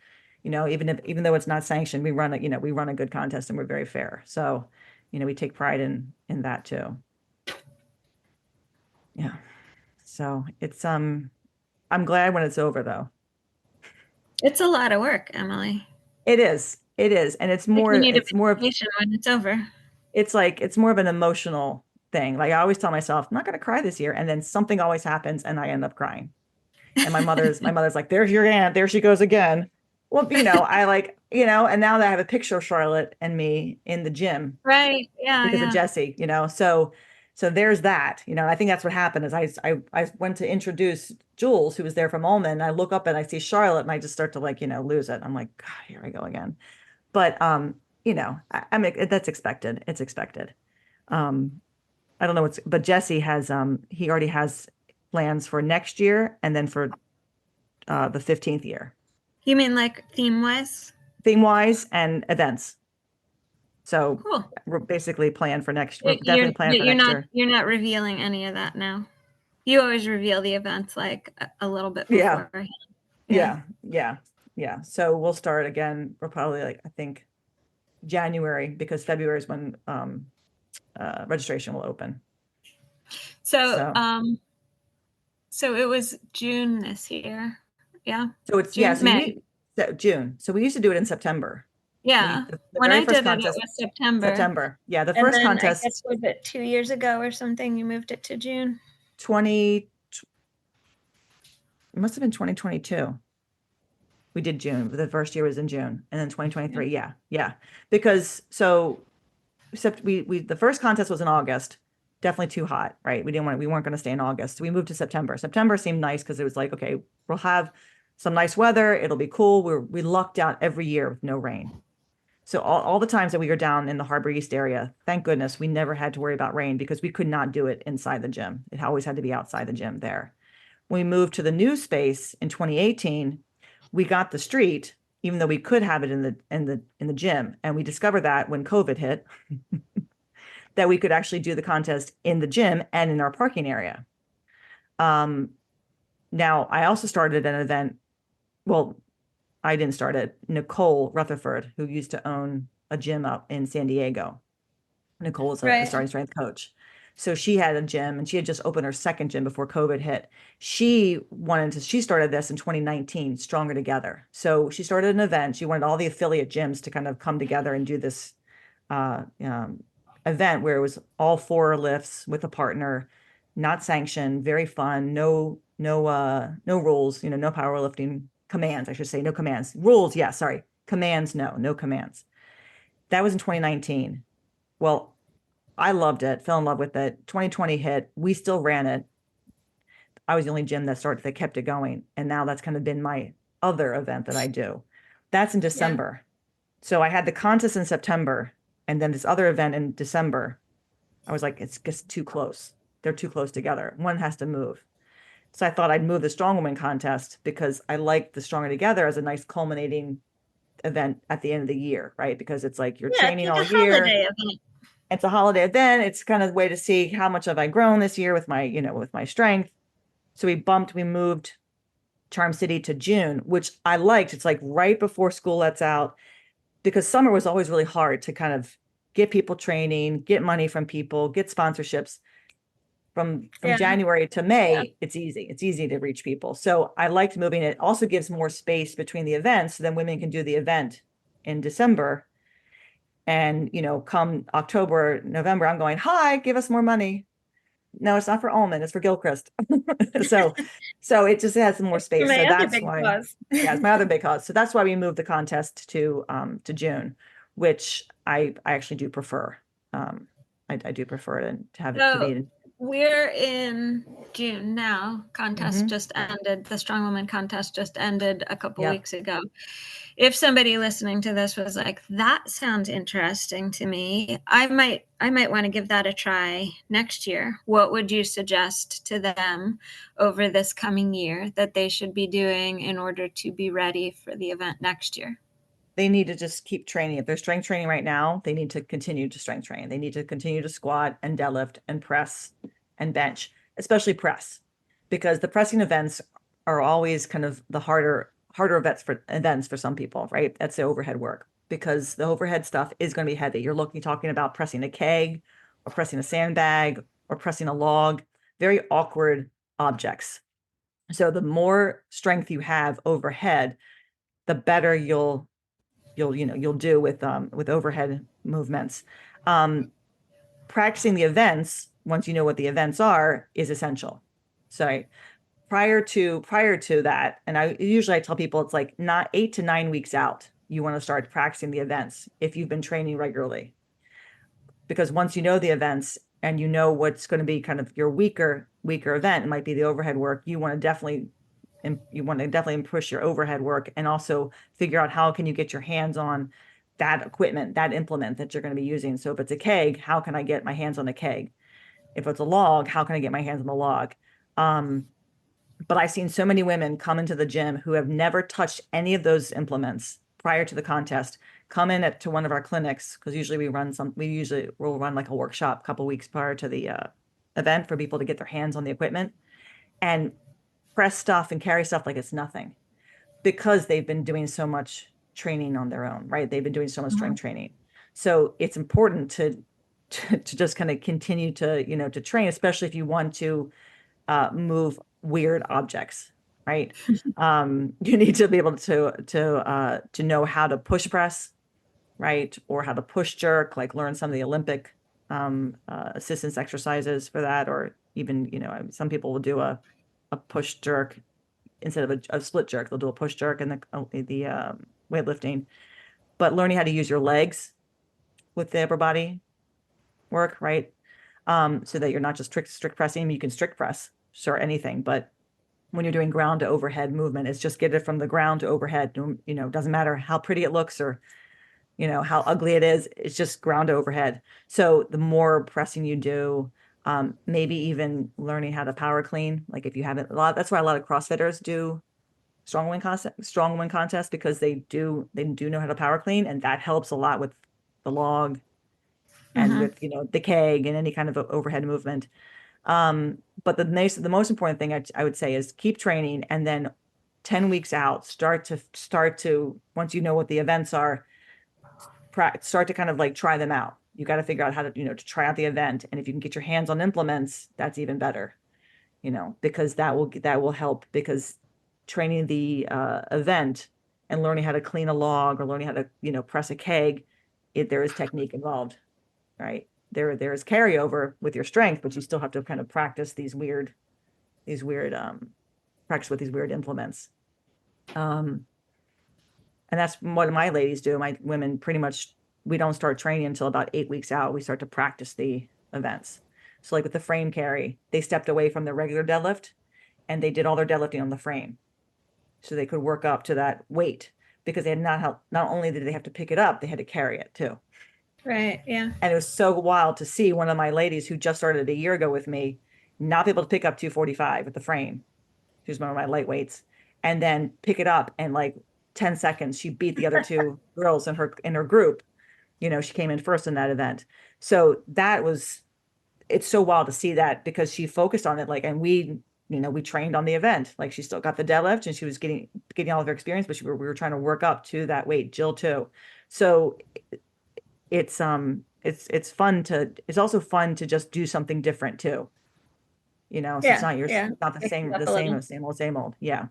even though it's not sanctioned, we run it, we run a good contest and we're very fair. So, we take pride in that too. Yeah. So I'm glad when it's over though. It's a lot of work, Emily. It is. It is. And Like you need a vacation when it's over. it's more of an emotional thing. Like, I always tell myself, I'm not going to cry this year. And then something always happens and I end up crying. And my mother's like, there's your aunt. There she goes again. Well, I like, and now that I have a picture of Charlotte and me in the gym Right. Yeah, because of yeah. Jesse, so there's that, and I think that's what happened is I went to introduce Jules, who was there from Ullman. I look up and I see Charlotte and I just start to, like, lose it. I'm like, God, here I go again. But I mean, that's expected. It's expected. Um, I don't know but Jesse has he already has plans for next year and then for the 15th year, You mean like theme wise? theme wise and events. So Cool. we're basically planning for next. We're But You're definitely planning but for next year. you're not revealing any of that now. You always reveal the events like a little bit Yeah, beforehand. Yeah. yeah. So we'll start again. We're probably, like, I think January, because February is when registration will open. So So so it was June this year. Yeah. so it's yeah. June, So May. June. So we used to do it in September. Yeah. The When very I first did it, it contest, was September. September. Yeah, the And first then I contest, guess was it 2 years ago or something, you moved it to June? 20. It must have been 2022. We did June. The first year was in June, and then 2023. Yeah. Because except we the first contest was in August. Definitely too hot, right? We weren't going to stay in August. So we moved to September. September seemed nice because it was like, okay, we'll have some nice weather. It'll be cool. We lucked out every year with no rain. So all the times that we were down in the Harbor East area, thank goodness we never had to worry about rain because we could not do it inside the gym. It always had to be outside the gym there. When we moved to the new space in 2018, we got the street, even though we could have it in the gym. And we discovered that when COVID hit, that we could actually do the contest in the gym and in our parking area. Now I also started an event. Well, I didn't start it. Nicole Rutherford, who used to own a gym up in San Diego. Nicole was a Right. starting strength coach. So she had a gym and she had just opened her second gym before COVID hit. She started this in 2019, Stronger Together. So she started an event. She wanted all the affiliate gyms to kind of come together and do this event where it was all 4 lifts with a partner, not sanctioned, very fun, no rules, no powerlifting commands, I should say, no commands. Rules, yeah, sorry. Commands, no commands. That was in 2019. Well, I loved it, fell in love with it. 2020 hit, we still ran it. I was the only gym that kept it going. And now that's kind of been my other event that I do. That's in December. So I had the contest in September and then this other event in December. I was like, it's just too close. They're too close together. One has to move. So I thought I'd move the Strong Woman contest because I like the Stronger Together as a nice culminating event at the end of the year, right? Because it's like you're training It's all like a year. holiday event. It's a holiday event. It's kind of a way to see how much have I grown this year with my, with my strength. So we moved Charm City to June, which I liked. It's like right before school lets out, because summer was always really hard to kind of get people training, get money from people, get sponsorships. From January to May, it's easy. It's easy to reach people. So I liked moving it. Also gives more space between the events, so then women can do the event in December And, come October, November, I'm going, hi, give us more money. No, it's not for Ullman, it's for Gilchrist. So, so it just has some more For space. my So other that's big why, cause. yeah, it's my other big cause. So that's why we moved the contest to June, which I actually do prefer. I do prefer to have it to So be. we're in June now. Contest Mhm. just ended. The Strong Woman contest just ended a couple Yep. weeks ago. If somebody listening to this was like, that sounds interesting to me, I might want to give that a try next year. What would you suggest to them over this coming year that they should be doing in order to be ready for the event next year? They need to just keep training. If they're strength training right now, they need to continue to strength train. They need to continue to squat and deadlift and press and bench, especially press, because the pressing events are always kind of the harder events for some people, right? That's the overhead work because the overhead stuff is going to be heavy. You're talking about pressing a keg or pressing a sandbag or pressing a log, very awkward objects. So the more strength you have overhead, the better you'll do with overhead movements. Practicing the events, once you know what the events are, is essential. So prior to that, and I tell people it's like not 8 to 9 weeks out, you want to start practicing the events if you've been training regularly. Because once you know the events and you know what's going to be kind of your weaker event, it might be the overhead work, you want to definitely push your overhead work and also figure out how can you get your hands on that equipment, that implement that you're going to be using. So if it's a keg, how can I get my hands on the keg? If it's a log, how can I get my hands on the log? Um, but I've seen so many women come into the gym who have never touched any of those implements prior to the contest, come in to one of our clinics, because usually we'll run like a workshop a couple weeks prior to the event for people to get their hands on the equipment and press stuff and carry stuff like it's nothing because they've been doing so much training on their own, right? They've been doing so much Mhm. strength training. So it's important to just kind of continue to train, especially if you want to move weird objects, right? You need to be able to know how to push press, right? Or how to push jerk, like learn some of the Olympic assistance exercises for that, or even, some people will do a push jerk instead of a split jerk. They'll do a push jerk and the weightlifting, but learning how to use your legs with the upper body work, right? So that you're not just strict pressing. You can strict press, sure, anything, but when you're doing ground to overhead movement, it's just get it from the ground to overhead. Doesn't matter how pretty it looks or, how ugly it is. It's just ground to overhead. So the more pressing you do, maybe even learning how to power clean. Like if you haven't that's why a lot of CrossFitters do strong wing contest because they do know how to power clean. And that helps a lot with the log and Mhm. with, the keg and any kind of overhead movement. But the most important thing I would say is keep training and then 10 weeks out, start to once you know what the events are, start to kind of like try them out. You got to figure out how to try out the event. And if you can get your hands on implements, that's even better, because that will help because training the event and learning how to clean a log or learning how to, press a keg, there is technique involved, right? There is carryover with your strength, but you still have to kind of these weird practice with these weird implements. Um, and that's what my ladies do. My women pretty much we don't start training until about 8 weeks out. We start to practice the events. So like with the frame carry, they stepped away from the regular deadlift and they did all their deadlifting on the frame. So they could work up to that weight because they had not only did they have to pick it up, they had to carry it too. Right. Yeah. And it was so wild to see one of my ladies who just started a year ago with me not be able to pick up 245 with the frame. She was one of my lightweights, and then pick it up and like 10 seconds, she beat the other two girls in her group. She came in first in that event. So it's so wild to see that because she focused on it like, and we trained on the event. Like she still got the deadlift and she was getting all of her experience, but we were trying to work up to that weight, Jill too. So it's also fun to just do something different too. So it's Yeah. not Yeah. it's not the Mix it same, up the a same, little. same old, same old. Yeah.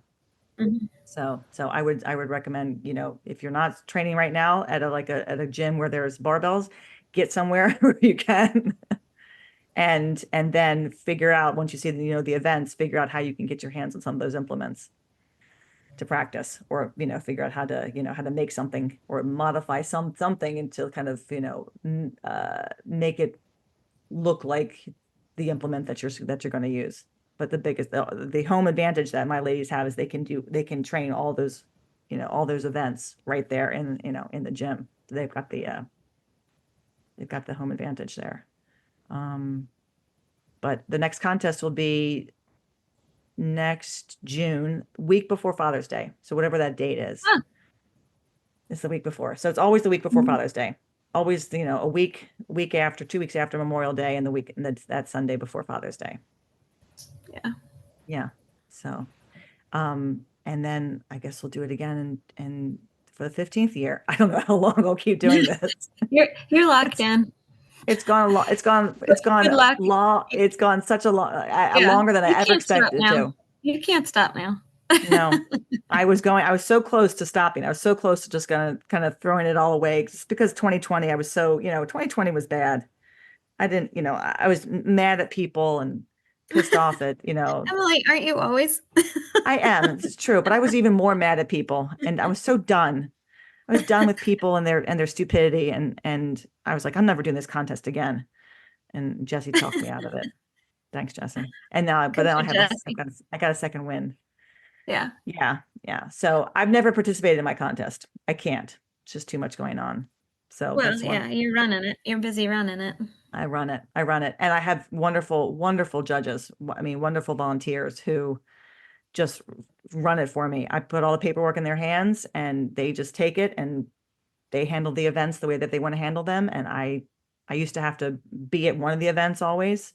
Mhm. So I would recommend, if you're not training right now at a gym where there's barbells, get somewhere where you can. And then figure out, once you see the events, figure out how you can get your hands on some of those implements to practice, or figure out how to make something or modify something into kind of make it look like the implement that you're going to use. But the home advantage that my ladies have is they can train all those events right there in the gym. So they've got the home advantage there. But the next contest will be next June, week before Father's Day. So whatever that date is, Huh. it's the week before. So it's always the week before Mhm. Father's Day. Always, a week after, 2 weeks after Memorial Day, and that Sunday before Father's Day. Yeah. Yeah. So, and then I guess we'll do it again and for the 15th year. I don't know how long I'll keep doing this. You're locked It's in. it's gone a lot. Good luck. It's gone such Yeah, longer than I you ever can't stop expected it now. to. You can't stop now. No, I was so close to stopping. I was so close to just gonna kind of throwing it all away, just because 2020, I was so, 2020 was bad. I didn't, I was mad at people and pissed off at, Emily, aren't you always? I am, it's true, but I was even more mad at people, and I was so done. I was done with people and their stupidity, and I was like, I'm never doing this contest again. And Jesse talked me out of it. Thanks, Jesse. And now, but Good now for Jesse. I got a second win. Yeah. Yeah, yeah. So I've never participated in my contest. I can't. It's just too much going on. So Well, that's one. yeah, you're running it. You're busy running it. I run it. I run it. And I have wonderful, wonderful judges. I mean, wonderful volunteers who just run it for me. I put all the paperwork in their hands, and they just take it, and they handle the events the way that they want to handle them. And I used to have to be at one of the events always.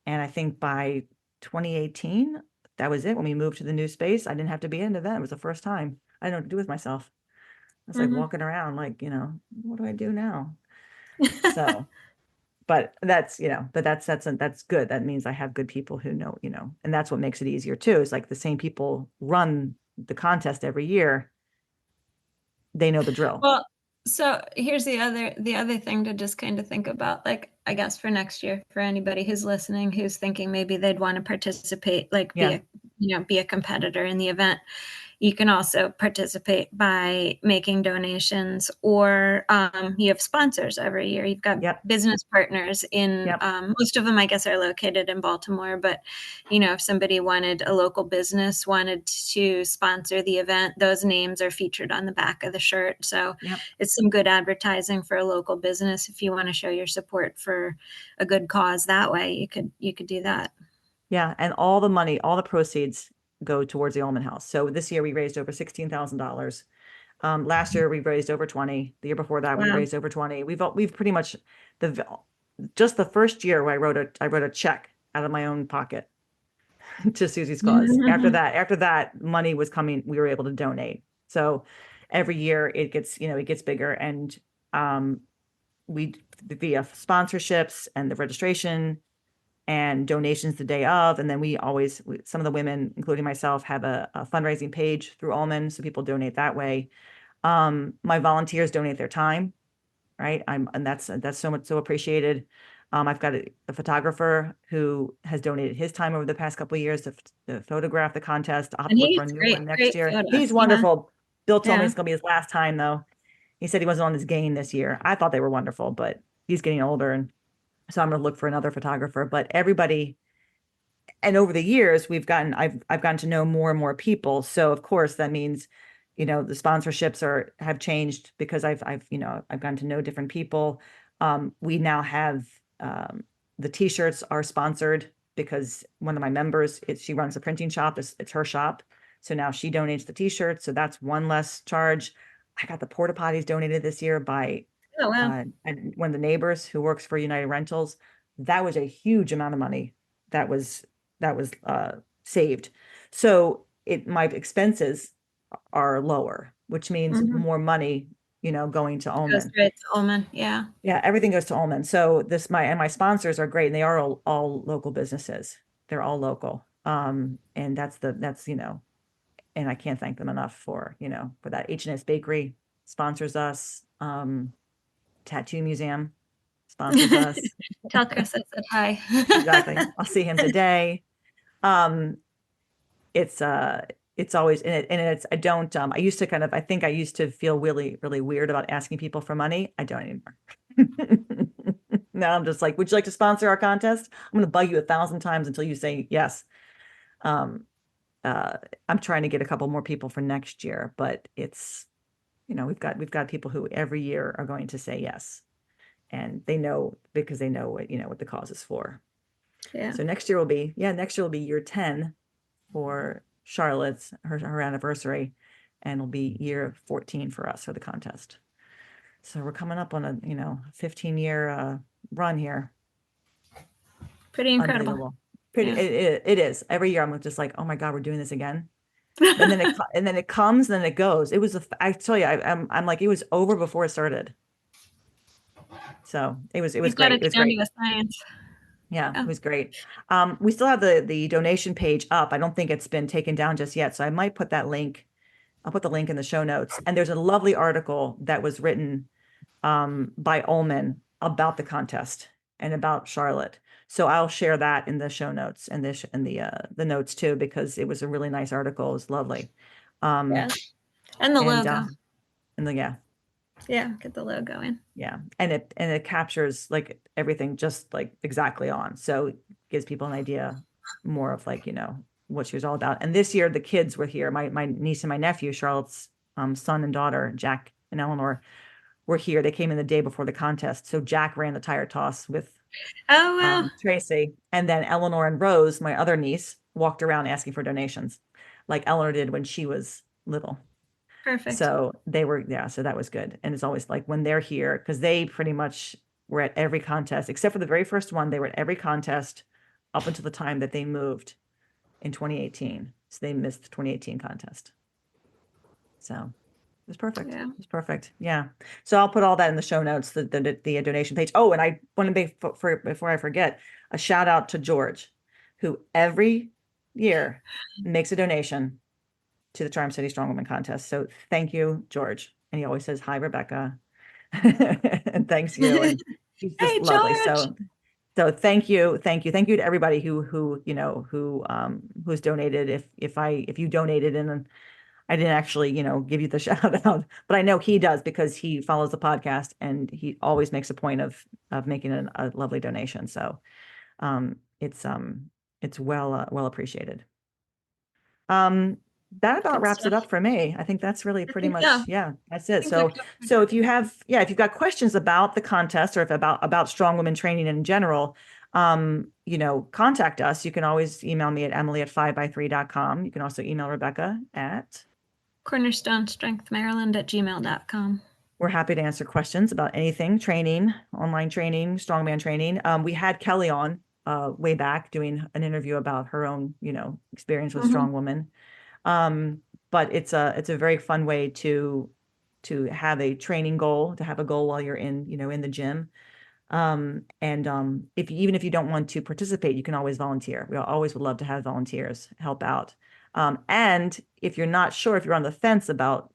And I think by 2018, that was it. When we moved to the new space, I didn't have to be at an event. It was the first time. I didn't know what to do with myself. I was like Mhm. walking around like, what do I do now? So, but that's good. That means I have good people who know, and that's what makes it easier too. Is like the same people run the contest every year. They know the drill. Well, so here's the other thing to just kind of think about, like, I guess for next year, for anybody who's listening, who's thinking maybe they'd want to participate, like Yeah. be a competitor in the event. You can also participate by making donations, or you have sponsors every year. You've got Yep. business partners in, Yep. most of them, I guess, are located in Baltimore. But, if somebody wanted, a local business wanted to sponsor the event, those names are featured on the back of the shirt. So Yep. it's some good advertising for a local business. If you want to show your support for a good cause that way, you could do that. Yeah. And all the money, all the proceeds go towards the Allman House. So this year we raised over $16,000. Last year we raised over 20. The year before that we Wow. raised over 20. We've pretty much the just the first year where I wrote a check out of my own pocket to Susie's cause. After that money was coming, we were able to donate. So every year it gets bigger, and um we via sponsorships and the registration and donations the day of. And then some of the women, including myself, have a fundraising page through Allman, so people donate that way. My volunteers donate their time, right? And that's so appreciated. I've got a photographer who has donated his time over the past couple of years to photograph the contest. I'll have And to look for he's a new great, one next great year. He's photos. Yeah. wonderful. Bill told me Yeah. it's gonna be his last time though. He said he wasn't on his game this year. I thought they were wonderful, but he's getting older, and so I'm gonna look for another photographer. But everybody, and over the years I've gotten to know more and more people. So of course that means, the sponsorships have changed because I've gotten to know different people. We now have, the t-shirts are sponsored because one of my members, she runs a printing shop. It's her shop. So now she donates the t-shirts. So that's one less charge. I got the porta potties donated this year by Oh, wow. and one of the neighbors who works for United Rentals. That was a huge amount of money that was saved. So my expenses are lower, which means Mhm. more money, going to Goes Ullman. straight to Ullman. Yeah. Yeah, everything goes to Ullman. So my sponsors are great, and they are all local businesses. They're all local. And and I can't thank them enough for, for that. H&S Bakery sponsors us. Tattoo Museum sponsors us. Tell Chris I said hi. Exactly. I'll see him today. It's always, I used to I think I used to feel really, really weird about asking people for money. I don't anymore. Now I'm just like, would you like to sponsor our contest? I'm going to bug you 1,000 times until you say yes. I'm trying to get a couple more people for next year, but it's, we've got people who every year are going to say yes, and they know, because they know what the cause is for. Yeah. So next year will be year 10 for Charlotte's, her anniversary, and it'll be year 14 for us for the contest. So we're coming up on a 15-year run here. Pretty incredible. Unbelievable. It is. Every year I'm just like, oh my God, we're doing this again. And then it comes, then it goes. It was I tell you, I'm like, it was over before it started. So it was great. It was great. Science. Yeah, it was great. We still have the donation page up. I don't think it's been taken down just yet. So I might put that link. I'll put the link in the show notes. And there's a lovely article that was written by Ullman about the contest and about Charlotte. So I'll share that in the show notes and the notes too, because it was a really nice article. It was lovely. Yeah. And the logo. Yeah, get the logo in. Yeah, and it captures like everything just like exactly on. So it gives people an idea more of like, what she was all about. And this year the kids were here. My niece and my nephew, Charlotte's son and daughter, Jack and Eleanor, were here. They came in the day before the contest. So Jack ran the tire toss with Tracy, and then Eleanor and Rose, my other niece, walked around asking for donations, like Eleanor did when she was little. Perfect. So they were, so that was good. And it's always like when they're here, because they pretty much were at every contest, except for the very first one. They were at every contest up until the time that they moved in 2018. So they missed the 2018 contest. So it was perfect. Yeah. It was perfect. Yeah. So I'll put all that in the show notes, the donation page. Oh, and I want to make, before I forget, a shout out to George, who every year makes a donation to the Charm City Strong Woman contest. So thank you, George. And he always says, hi, Rebecca. And thanks you. And he's just hey, lovely. George. So thank you to everybody who's donated. If you donated and I didn't actually, give you the shout out, but I know he does because he follows the podcast and he always makes a point of making a lovely donation. So it's well appreciated. That about wraps it up for me. I think that's really pretty much, that's it. So if you've got questions about the contest or if about strong women training in general, contact us. You can always email me at emily@5by3.com. You can also email Rebecca at cornerstonestrengthmaryland@gmail.com. We're happy to answer questions about anything, training, online training, strongman training. We had Kelly on way back doing an interview about her own, experience with strong women. But it's a very fun way to have a training goal, to have a goal while you're in the gym. Even if you don't want to participate, you can always volunteer. We always would love to have volunteers help out. And if you're not sure, if you're on the fence about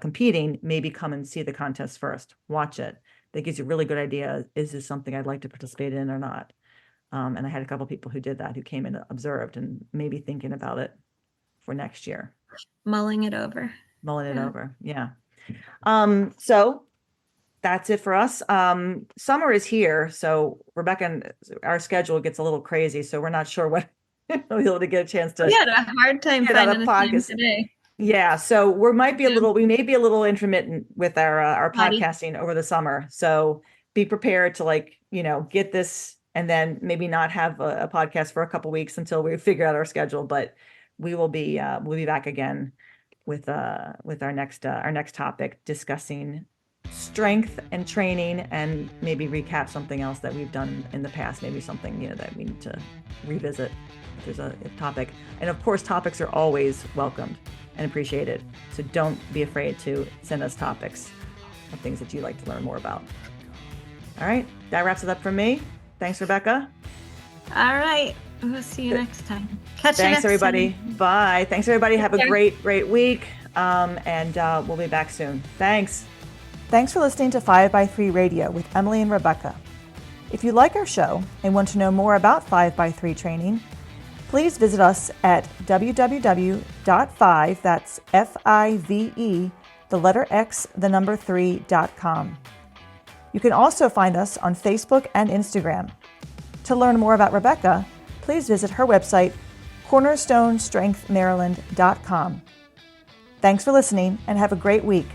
competing, maybe come and see the contest first, watch it. That gives you a really good idea. Is this something I'd like to participate in or not? And I had a couple of people who did that, who came and observed and maybe thinking about it for next year. Mulling it over. Yeah. So that's it for us. Summer is here. So Rebecca and our schedule gets a little crazy. So we're not sure what we'll be able to get a chance to. We had a hard time finding a time today. Yeah. So we may be a little intermittent with our podcasting over the summer. So be prepared to get this and then maybe not have a podcast for a couple weeks until we figure out our schedule, but we'll be back again with our next topic, discussing strength and training, and maybe recap something else that we've done in the past, maybe something that we need to revisit if there's a topic. And of course, topics are always welcomed and appreciated. So don't be afraid to send us topics of things that you'd like to learn more about. All right, that wraps it up from me. Thanks, Rebecca. All right. We'll see you next time. Catch you Thanks, next everybody. time. Bye. Thanks, everybody. Have a care. great week. And we'll be back soon. Thanks. Thanks for listening to 5x3 Radio with Emily and Rebecca. If you like our show and want to know more about 5x3 training, please visit us at www.5, that's F-I-V-E, the letter X, the number 3.com. You can also find us on Facebook and Instagram. To learn more about Rebecca, please visit her website, cornerstonestrengthmaryland.com. Thanks for listening and have a great week.